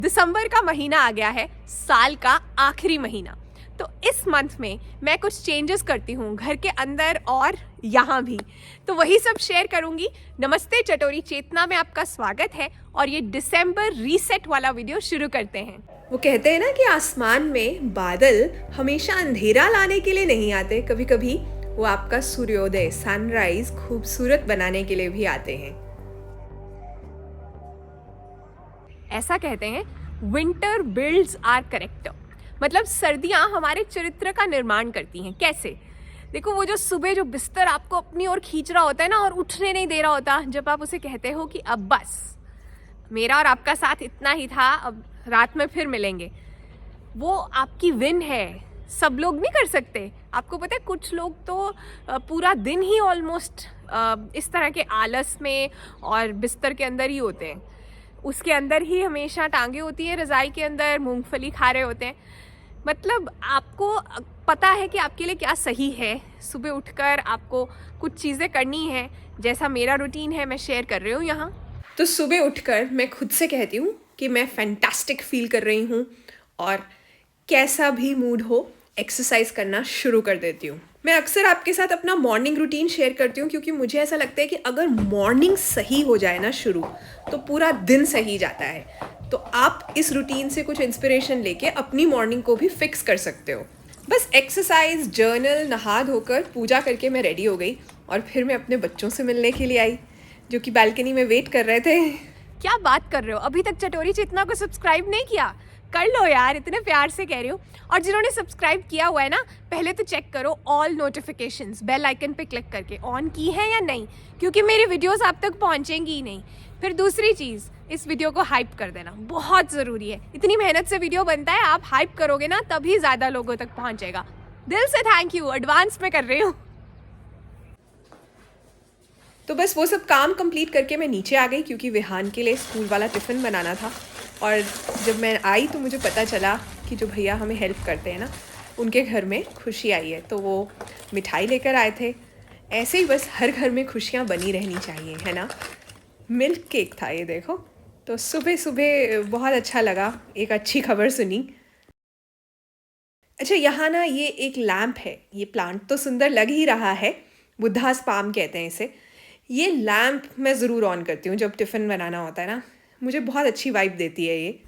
दिसंबर का महीना आ गया है, साल का आखिरी महीना। तो इस मंथ में मैं कुछ चेंजेस करती हूँ घर के अंदर और यहाँ भी, तो वही सब शेयर करूँगी। नमस्ते चटोरी चेतना में आपका स्वागत है और ये दिसंबर रीसेट वाला वीडियो शुरू करते हैं। वो कहते हैं ना कि आसमान में बादल हमेशा अंधेरा लाने के लिए नहीं आते, कभी कभी वो आपका सूर्योदय सनराइज खूबसूरत बनाने के लिए भी आते हैं। ऐसा कहते हैं विंटर बिल्ड्स आर करेक्टर, मतलब सर्दियां हमारे चरित्र का निर्माण करती हैं। कैसे? देखो, वो जो सुबह जो बिस्तर आपको अपनी ओर खींच रहा होता है ना और उठने नहीं दे रहा होता, जब आप उसे कहते हो कि अब बस मेरा और आपका साथ इतना ही था, अब रात में फिर मिलेंगे, वो आपकी विन है। सब लोग नहीं कर सकते। आपको पता है कुछ लोग तो पूरा दिन ही ऑलमोस्ट इस तरह के आलस में और बिस्तर के अंदर ही होते हैं, उसके अंदर ही हमेशा टांगे होती है, रज़ाई के अंदर मूंगफली खा रहे होते हैं। मतलब आपको पता है कि आपके लिए क्या सही है। सुबह उठकर आपको कुछ चीज़ें करनी है, जैसा मेरा रूटीन है मैं शेयर कर रही हूँ यहाँ। तो सुबह उठकर मैं खुद से कहती हूँ कि मैं फैंटास्टिक फील कर रही हूँ और कैसा भी मूड हो एक्सरसाइज करना शुरू कर देती हूँ। मैं अक्सर आपके साथ अपना मॉर्निंग रूटीन शेयर करती हूँ क्योंकि मुझे ऐसा लगता है कि अगर मॉर्निंग सही हो जाए ना शुरू, तो पूरा दिन सही जाता है। तो आप इस रूटीन से कुछ इंस्पिरेशन लेके अपनी मॉर्निंग को भी फिक्स कर सकते हो। बस एक्सरसाइज, जर्नल, नहा धोकर पूजा करके मैं रेडी हो गई और फिर मैं अपने बच्चों से मिलने के लिए आई, जो कि बालकनी में वेट कर रहे थे। क्या बात कर रहे हो, अभी तक चटोरी चेतना को सब्सक्राइब नहीं किया? कर लो यार, इतने प्यार से कह रही हूँ। और जिन्होंने सब्सक्राइब किया हुआ है ना, पहले तो चेक करो ऑल नोटिफिकेशंस, बेल आइकन पे क्लिक करके ऑन की है या नहीं, क्योंकि मेरी वीडियोस आप तक पहुँचेंगी ही नहीं। फिर दूसरी चीज़, इस वीडियो को हाइप कर देना, बहुत ज़रूरी है। इतनी मेहनत से वीडियो बनता है, आप हाइप करोगे ना तभी ज़्यादा लोगों तक पहुँचेगा। दिल से थैंक यू, एडवांस में कर रही हूँ। तो बस वो सब काम कंप्लीट करके मैं नीचे आ गई क्योंकि विहान के लिए स्कूल वाला टिफ़िन बनाना था। और जब मैं आई तो मुझे पता चला कि जो भैया हमें हेल्प करते हैं ना, उनके घर में खुशी आई है, तो वो मिठाई लेकर आए थे। ऐसे ही बस हर घर में खुशियाँ बनी रहनी चाहिए, है ना। मिल्क केक था ये, देखो। तो सुबह सुबह बहुत अच्छा लगा, एक अच्छी खबर सुनी। अच्छा, यहाँ ना ये एक लैम्प है, ये प्लांट तो सुंदर लग ही रहा है, बुद्धास पाम कहते हैं इसे। ये लैम्प मैं ज़रूर ऑन करती हूँ जब टिफ़िन बनाना होता है ना, मुझे बहुत अच्छी वाइब देती है ये।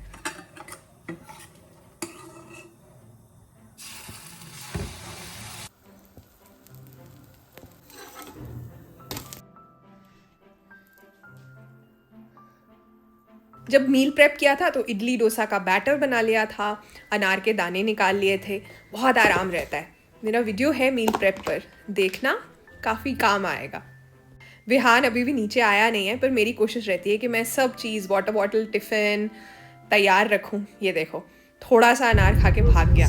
जब मील प्रेप किया था तो इडली डोसा का बैटर बना लिया था, अनार के दाने निकाल लिए थे, बहुत आराम रहता है। मेरा वीडियो है मील प्रेप पर, देखना, काफ़ी काम आएगा। विहान अभी भी नीचे आया नहीं है, पर मेरी कोशिश रहती है कि मैं सब चीज़, वाटर बॉटल, टिफ़िन तैयार रखूं। ये देखो, थोड़ा सा अनार खा के भाग गया।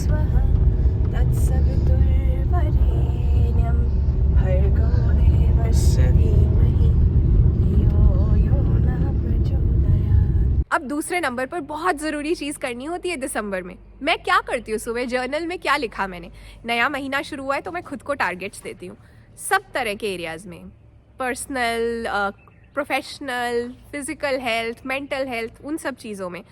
अब दूसरे नंबर पर बहुत ज़रूरी चीज़ करनी होती है दिसंबर में। मैं क्या करती हूँ, सुबह जर्नल में क्या लिखा मैंने, नया महीना शुरू हुआ है तो मैं खुद को टारगेट्स देती हूँ सब तरह के एरियाज़ में, personal, professional, physical health, mental health, उन सब चीज़ों में।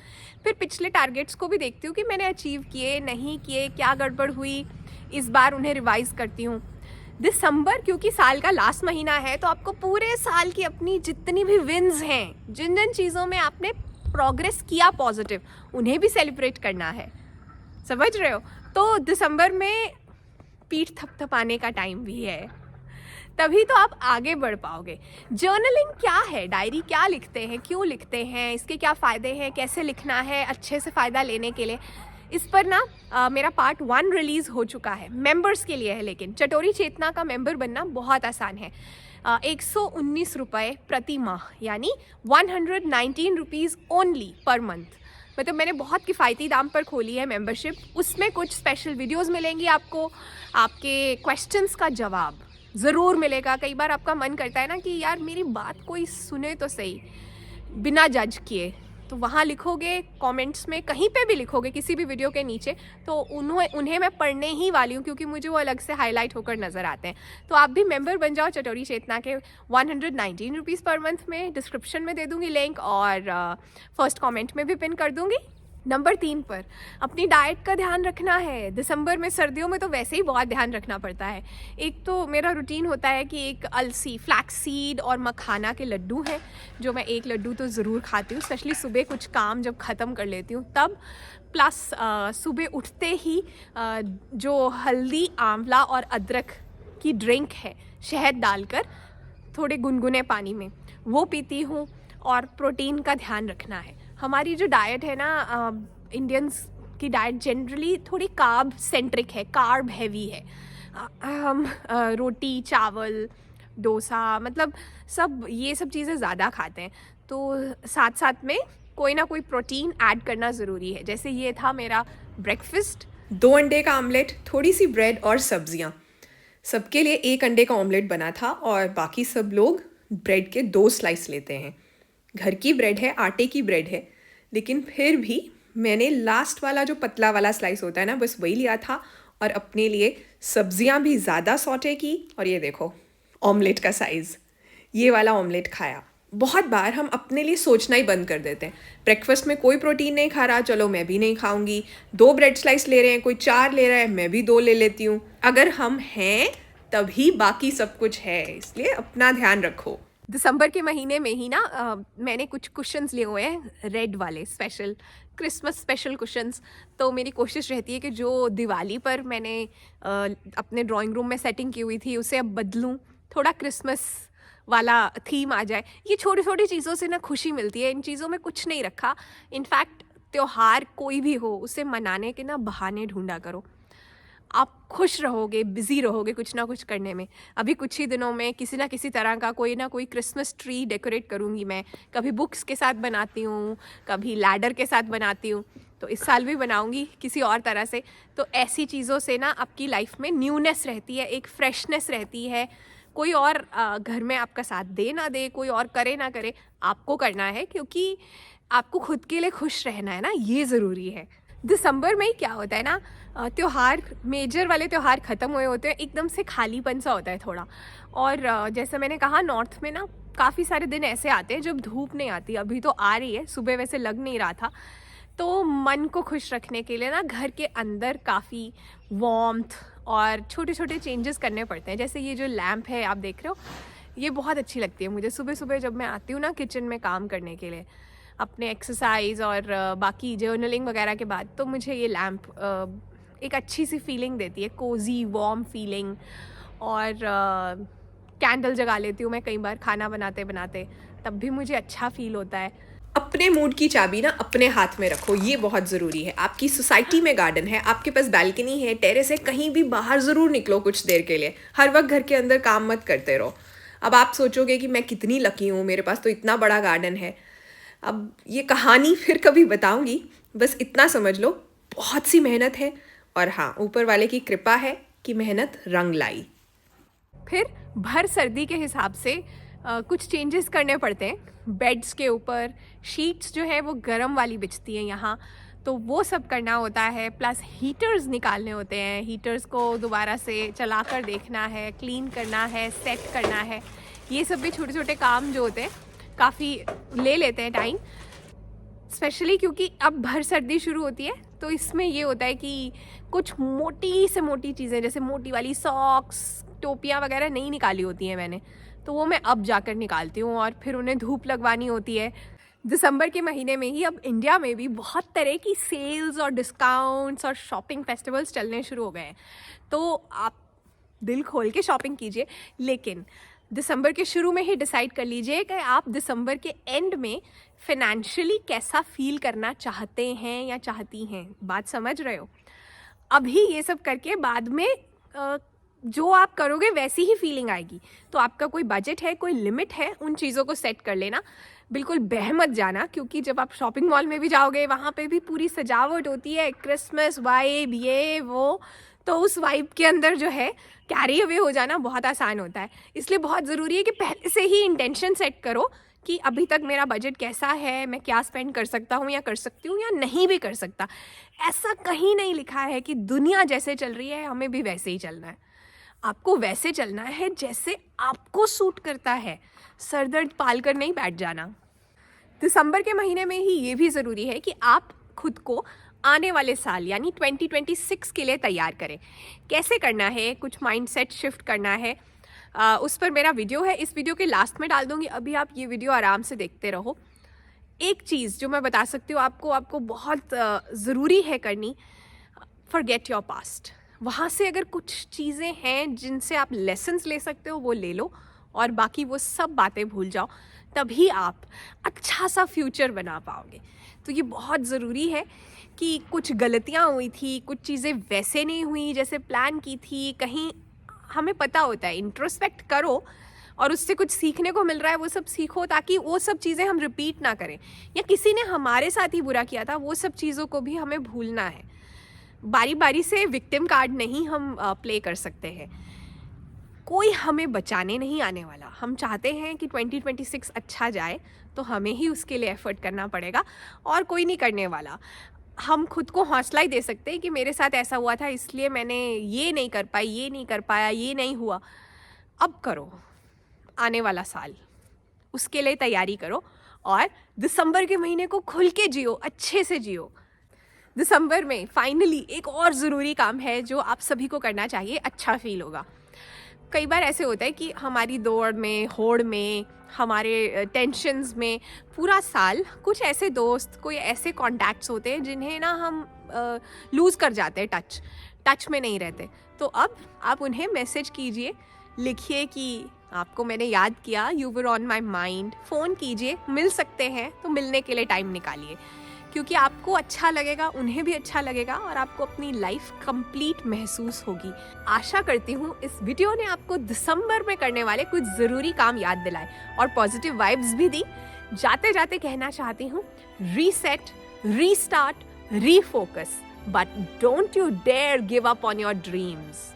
फिर पिछले टारगेट्स को भी देखती हूँ कि मैंने अचीव किए, नहीं किए, क्या गड़बड़ हुई, इस बार उन्हें रिवाइज़ करती हूँ। दिसंबर क्योंकि साल का लास्ट महीना है, तो आपको पूरे साल की अपनी जितनी भी विन्स हैं, जिन जिन चीज़ों में आपने प्रोग्रेस किया पॉजिटिव, उन्हें भी सेलिब्रेट करना है। समझ रहे हो? तो दिसंबर में पीठ थपथपाने का टाइम भी है, तभी तो आप आगे बढ़ पाओगे। जर्नलिंग क्या है, डायरी क्या लिखते हैं, क्यों लिखते हैं, इसके क्या फ़ायदे हैं, कैसे लिखना है अच्छे से फ़ायदा लेने के लिए, इस पर ना मेरा पार्ट 1 रिलीज़ हो चुका है, मेंबर्स के लिए है। लेकिन चटोरी चेतना का मेंबर बनना बहुत आसान है। 119 रुपये प्रति माह, यानी 119 रुपीज़ ओनली पर मंथ। मतलब मैंने बहुत किफ़ायती दाम पर खोली है मेंबरशिप। उसमें कुछ स्पेशल वीडियोस मिलेंगी आपको, आपके क्वेश्चंस का जवाब ज़रूर मिलेगा। कई बार आपका मन करता है ना कि यार मेरी बात कोई सुने तो सही, बिना जज किए, तो वहाँ लिखोगे कमेंट्स में, कहीं पे भी लिखोगे किसी भी वीडियो के नीचे, तो उन्हें मैं पढ़ने ही वाली हूँ क्योंकि मुझे वो अलग से हाईलाइट होकर नज़र आते हैं। तो आप भी मेंबर बन जाओ चटोरी चेतना के 119 रुपीज़ पर मंथ में। डिस्क्रिप्शन में दे दूँगी लिंक और फर्स्ट कमेंट में भी पिन कर दूँगी। नंबर 3 पर अपनी डाइट का ध्यान रखना है। दिसंबर में, सर्दियों में तो वैसे ही बहुत ध्यान रखना पड़ता है। एक तो मेरा रूटीन होता है कि एक अलसी, फ्लैक्स सीड और मखाना के लड्डू हैं, जो मैं एक लड्डू तो ज़रूर खाती हूँ, स्पेशली सुबह कुछ काम जब ख़त्म कर लेती हूँ तब। प्लस सुबह उठते ही जो हल्दी, आंवला और अदरक की ड्रिंक है, शहद डालकर थोड़े गुनगुने पानी में, वो पीती हूँ। और प्रोटीन का ध्यान रखना है। हमारी जो डाइट है ना, इंडियंस की डाइट जनरली थोड़ी कार्ब सेंट्रिक है, कार्ब हैवी है। हम रोटी, चावल, डोसा, मतलब ये सब चीज़ें ज़्यादा खाते हैं। तो साथ साथ में कोई ना कोई प्रोटीन ऐड करना ज़रूरी है। जैसे ये था मेरा ब्रेकफास्ट, 2 अंडे का आमलेट, थोड़ी सी ब्रेड और सब्जियाँ। सबके लिए 1 अंडे का ऑमलेट बना था और बाकी सब लोग ब्रेड के 2 स्लाइस लेते हैं। घर की ब्रेड है, आटे की ब्रेड है, लेकिन फिर भी मैंने लास्ट वाला जो पतला वाला स्लाइस होता है ना, बस वही लिया था और अपने लिए सब्जियां भी ज़्यादा सॉटे की। और ये देखो ऑमलेट का साइज़, ये वाला ऑमलेट खाया। बहुत बार हम अपने लिए सोचना ही बंद कर देते हैं। ब्रेकफास्ट में कोई प्रोटीन नहीं खा रहा, चलो मैं भी नहीं खाऊंगी। 2 ब्रेड स्लाइस ले रहे हैं, कोई 4 ले रहा है, मैं भी 2 ले लेती हूँ। अगर हम हैं तभी बाकी सब कुछ है, इसलिए अपना ध्यान रखो। दिसंबर के महीने में ही ना मैंने कुछ कुशन्स लिए हुए हैं, रेड वाले, स्पेशल क्रिसमस स्पेशल कुशन्स। तो मेरी कोशिश रहती है कि जो दिवाली पर मैंने अपने ड्राइंग रूम में सेटिंग की हुई थी उसे अब बदलूं, थोड़ा क्रिसमस वाला थीम आ जाए। ये छोटी छोटी चीज़ों से ना खुशी मिलती है। इन चीज़ों में कुछ नहीं रखा। इनफैक्ट त्योहार कोई भी हो, उसे मनाने के ना बहाने ढूंढा करो। आप खुश रहोगे, बिज़ी रहोगे कुछ ना कुछ करने में। अभी कुछ ही दिनों में किसी ना किसी तरह का कोई ना कोई क्रिसमस ट्री डेकोरेट करूँगी मैं। कभी बुक्स के साथ बनाती हूँ, कभी लैडर के साथ बनाती हूँ, तो इस साल भी बनाऊँगी किसी और तरह से। तो ऐसी चीज़ों से ना आपकी लाइफ में न्यूनेस रहती है, एक फ्रेशनेस रहती है। कोई और घर में आपका साथ दे ना दे, कोई और करे ना करे, आपको करना है, क्योंकि आपको खुद के लिए खुश रहना है ना, ये ज़रूरी है। दिसंबर में ही क्या होता है ना, त्योहार, मेजर वाले त्योहार ख़त्म हुए होते हैं, एकदम से खालीपन सा होता है थोड़ा। और जैसे मैंने कहा, नॉर्थ में ना काफ़ी सारे दिन ऐसे आते हैं जब धूप नहीं आती। अभी तो आ रही है, सुबह वैसे लग नहीं रहा था। तो मन को खुश रखने के लिए ना घर के अंदर काफ़ी वार्मथ और छोटे छोटे चेंजेस करने पड़ते हैं। जैसे ये जो लैम्प है आप देख रहे हो, ये बहुत अच्छी लगती है मुझे। सुबह सुबह जब मैं आती हूँ ना किचन में काम करने के लिए, अपने एक्सरसाइज और बाकी जर्नलिंग वगैरह के बाद, तो मुझे ये लैम्प एक अच्छी सी फीलिंग देती है, कोजी वार्म फीलिंग। और कैंडल जगा लेती हूँ मैं कई बार खाना बनाते बनाते, तब भी मुझे अच्छा फील होता है। अपने मूड की चाबी ना अपने हाथ में रखो, ये बहुत ज़रूरी है। आपकी सोसाइटी में गार्डन है, आपके पास बैल्कनी है, टेरेस है, कहीं भी बाहर ज़रूर निकलो कुछ देर के लिए। हर वक्त घर के अंदर काम मत करते रहो। अब आप सोचोगे कि मैं कितनी लकी हूँ, मेरे पास तो इतना बड़ा गार्डन है। अब ये कहानी फिर कभी बताऊंगी, बस इतना समझ लो, बहुत सी मेहनत है। और हाँ, ऊपर वाले की कृपा है कि मेहनत रंग लाई। फिर भर सर्दी के हिसाब से कुछ चेंजेस करने पड़ते हैं। बेड्स के ऊपर शीट्स जो है वो गर्म वाली बिछती हैं यहाँ, तो वो सब करना होता है। प्लस हीटर्स निकालने होते हैं, हीटर्स को दोबारा से चलाकर देखना है, क्लीन करना है, सेट करना है। ये सब भी छोटे छोटे काम जो होते हैं काफ़ी ले लेते हैं टाइम, स्पेशली क्योंकि अब भर सर्दी शुरू होती है। तो इसमें ये होता है कि कुछ मोटी से मोटी चीज़ें, जैसे मोटी वाली सॉक्स, टोपियाँ वगैरह नहीं निकाली होती हैं मैंने, तो वो मैं अब जाकर निकालती हूँ और फिर उन्हें धूप लगवानी होती है। दिसंबर के महीने में ही अब इंडिया में भी बहुत तरह की सेल्स और डिस्काउंट्स और शॉपिंग फेस्टिवल्स चलने शुरू हो गए हैं। तो आप दिल खोल के शॉपिंग कीजिए, लेकिन दिसंबर के शुरू में ही डिसाइड कर लीजिए कि आप दिसंबर के एंड में फिनेंशियली कैसा फील करना चाहते हैं या चाहती हैं। बात समझ रहे हो? अभी ये सब करके बाद में जो आप करोगे वैसी ही फीलिंग आएगी। तो आपका कोई बजट है, कोई लिमिट है, उन चीज़ों को सेट कर लेना। बिल्कुल बह मत जाना, क्योंकि जब आप शॉपिंग मॉल में भी जाओगे वहाँ पे भी पूरी सजावट होती है, क्रिसमस वाइब, ये वो। तो उस वाइब के अंदर जो है कैरी अवे हो जाना बहुत आसान होता है। इसलिए बहुत ज़रूरी है कि पहले से ही इंटेंशन सेट करो कि अभी तक मेरा बजट कैसा है, मैं क्या स्पेंड कर सकता हूँ या कर सकती हूँ या नहीं भी कर सकता। ऐसा कहीं नहीं लिखा है कि दुनिया जैसे चल रही है हमें भी वैसे ही चलना है। आपको वैसे चलना है जैसे आपको सूट करता है। सर दर्द पाल कर नहीं बैठ जाना। दिसंबर के महीने में ही ये भी ज़रूरी है कि आप खुद को आने वाले साल यानी 2026 के लिए तैयार करें। कैसे करना है, कुछ माइंडसेट शिफ्ट करना है, उस पर मेरा वीडियो है, इस वीडियो के लास्ट में डाल दूँगी। अभी आप ये वीडियो आराम से देखते रहो। एक चीज़ जो मैं बता सकती हूँ आपको बहुत ज़रूरी है करनी, फॉरगेट योर पास्ट। वहाँ से अगर कुछ चीज़ें हैं जिनसे आप लेसन्स ले सकते हो वो ले लो, और बाकी वो सब बातें भूल जाओ, तभी आप अच्छा सा फ्यूचर बना पाओगे। तो ये बहुत ज़रूरी है कि कुछ गलतियाँ हुई थी, कुछ चीज़ें वैसे नहीं हुई जैसे प्लान की थी, कहीं हमें पता होता है, इंट्रोस्पेक्ट करो और उससे कुछ सीखने को मिल रहा है वो सब सीखो, ताकि वो सब चीज़ें हम रिपीट ना करें, या किसी ने हमारे साथ ही बुरा किया था वो सब चीज़ों को भी हमें भूलना है। बारी बारी से विक्टिम कार्ड नहीं हम प्ले कर सकते हैं। कोई हमें बचाने नहीं आने वाला। हम चाहते हैं कि 2026 अच्छा जाए तो हमें ही उसके लिए एफर्ट करना पड़ेगा, और कोई नहीं करने वाला। हम खुद को हौसला ही दे सकते हैं कि मेरे साथ ऐसा हुआ था इसलिए मैंने ये नहीं कर पाई, ये नहीं कर पाया, ये नहीं हुआ। अब करो, आने वाला साल उसके लिए तैयारी करो, और दिसंबर के महीने को खुल के जियो, अच्छे से जियो। दिसंबर में फाइनली एक और ज़रूरी काम है जो आप सभी को करना चाहिए, अच्छा फील होगा। कई बार ऐसे होता है कि हमारी दौड़ में, होड़ में, हमारे टेंशन्स में पूरा साल कुछ ऐसे दोस्त, कोई ऐसे कॉन्टैक्ट्स होते हैं जिन्हें ना हम लूज़ कर जाते हैं, टच में नहीं रहते। तो अब आप उन्हें मैसेज कीजिए, लिखिए कि आपको मैंने याद किया, you were on my mind. Phone कीजिए, मिल सकते हैं तो मिलने के लिए टाइम निकालिए, क्योंकि आपको अच्छा लगेगा, उन्हें भी अच्छा लगेगा, और आपको अपनी लाइफ कंप्लीट महसूस होगी। आशा करती हूँ इस वीडियो ने आपको दिसंबर में करने वाले कुछ ज़रूरी काम याद दिलाए और पॉजिटिव वाइब्स भी दी। जाते जाते कहना चाहती हूँ, reset, restart, refocus, but don't you dare give up on your dreams.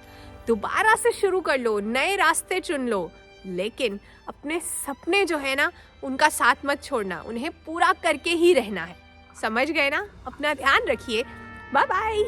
दोबारा से शुरू कर लो, नए रास्ते चुन लो, लेकिन अपने सपने जो है ना उनका साथ मत छोड़ना, उन्हें पूरा करके ही रहना है। समझ गए ना? अपना ध्यान रखिए। Bye bye.